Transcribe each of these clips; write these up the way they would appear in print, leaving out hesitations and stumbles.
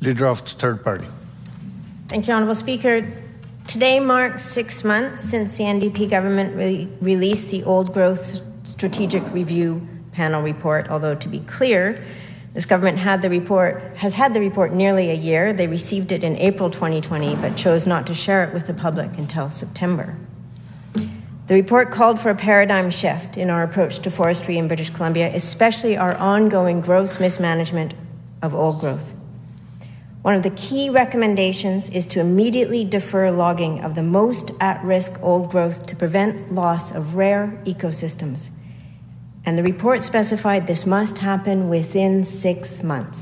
Leader of the third party. Thank you, Honourable Speaker. Today marks 6 months since the NDP government released the Old Growth Strategic Review Panel report, although to be clear, this government has had the report nearly a year. They received it in April 2020, but chose not to share it with the public until September. The report called for a paradigm shift in our approach to forestry in British Columbia, especially our ongoing gross mismanagement of old growth. One of the key recommendations is to immediately defer logging of the most at-risk old growth to prevent loss of rare ecosystems. And the report specified this must happen within 6 months.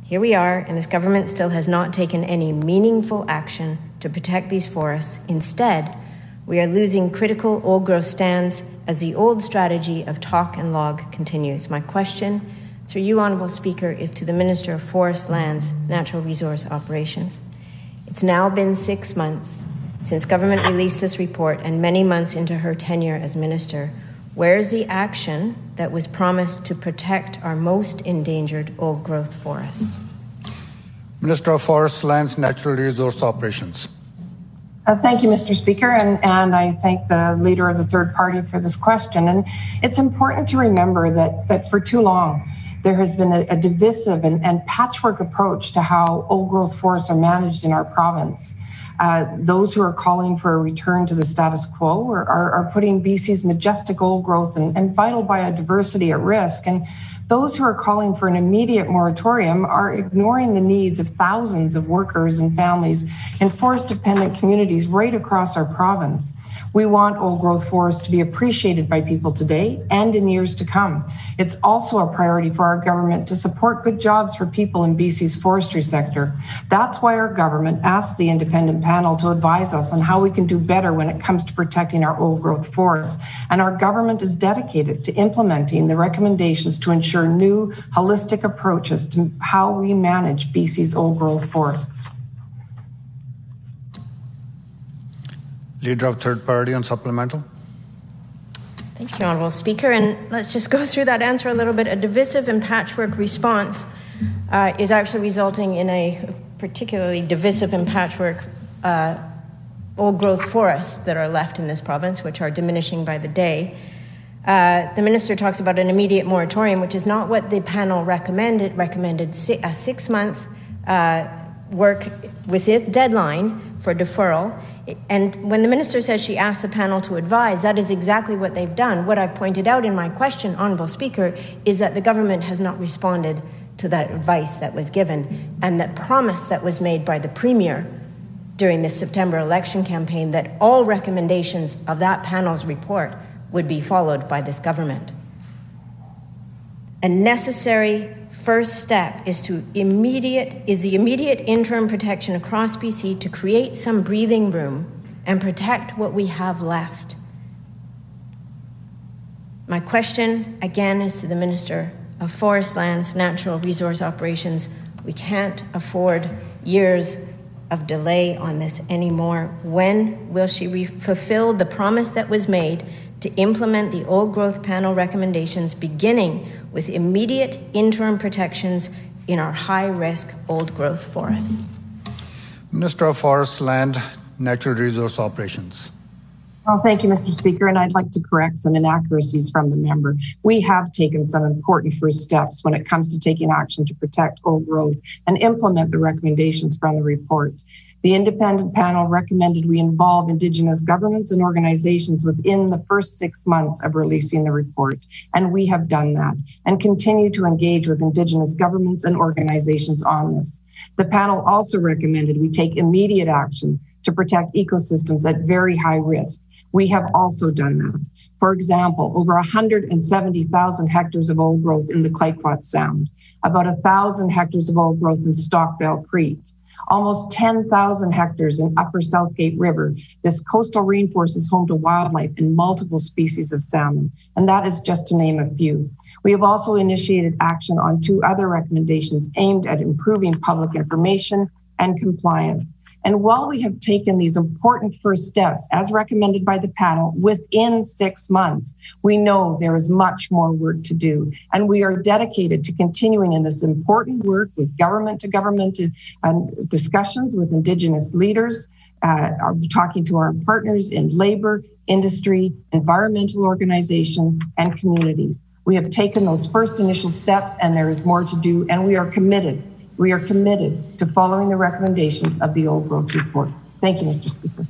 Here we are, and this government still has not taken any meaningful action to protect these forests. Instead, we are losing critical old growth stands as the old strategy of talk and log continues. My question, through you, Honourable Speaker, is to the Minister of Forest, Lands, Natural Resource Operations. It's now been 6 months since government released this report and many months into her tenure as Minister. Where is the action that was promised to protect our most endangered old growth forests? Minister of Forest, Lands, Natural Resource Operations. Thank you, Mr. Speaker, and I thank the Leader of the third party for this question. And it's important to remember that for too long, there has been a divisive and patchwork approach to how old growth forests are managed in our province. Those who are calling for a return to the status quo are putting BC's majestic old growth and vital biodiversity at risk. And those who are calling for an immediate moratorium are ignoring the needs of thousands of workers and families in forest-dependent communities right across our province. We want old growth forests to be appreciated by people today and in years to come. It's also a priority for our government to support good jobs for people in BC's forestry sector. That's why our government asked the independent panel to advise us on how we can do better when it comes to protecting our old growth forests. And our government is dedicated to implementing the recommendations to ensure new, holistic approaches to how we manage BC's old growth forests. Leader of third party on supplemental. Thank you, Honourable Speaker. And let's just go through that answer a little bit. A divisive and patchwork response is actually resulting in a particularly divisive and patchwork old growth forests that are left in this province, which are diminishing by the day. The Minister talks about an immediate moratorium, which is not what the panel recommended. It recommended a 6-month work with its deadline for deferral. And when the Minister says she asked the panel to advise, that is exactly what they've done. What I've pointed out in my question, Honourable Speaker, is that the government has not responded to that advice that was given and that promise that was made by the Premier during the September election campaign that all recommendations of that panel's report would be followed by this government. A necessary first step is the immediate interim protection across BC to create some breathing room and protect what we have left. My question again is to the Minister of Forest, Lands, Natural Resource Operations. We can't afford years of delay on this anymore. When will she fulfill the promise that was made to implement the old growth panel recommendations, beginning with immediate interim protections in our high-risk old growth forests? Minister of Forest, Land, Natural Resource Operations. Well, thank you, Mr. Speaker, and I'd like to correct some inaccuracies from the member. We have taken some important first steps when it comes to taking action to protect old growth and implement the recommendations from the report. The independent panel recommended we involve Indigenous governments and organizations within the first 6 months of releasing the report, and we have done that and continue to engage with Indigenous governments and organizations on this. The panel also recommended we take immediate action to protect ecosystems at very high risk. We have also done that. For example, over 170,000 hectares of old growth in the Clayoquot Sound, about 1,000 hectares of old growth in Stockdale Creek, almost 10,000 hectares in Upper Southgate River. This coastal rainforest is home to wildlife and multiple species of salmon, and that is just to name a few. We have also initiated action on 2 other recommendations aimed at improving public information and compliance. And while we have taken these important first steps, as recommended by the panel, within 6 months, we know there is much more work to do. And we are dedicated to continuing in this important work with government-to-government discussions with Indigenous leaders, talking to our partners in labor, industry, environmental organizations, and communities. We have taken those first initial steps, and there is more to do, and we are committed. We are committed to following the recommendations of the Old Growth Report. Thank you, Mr. Speaker.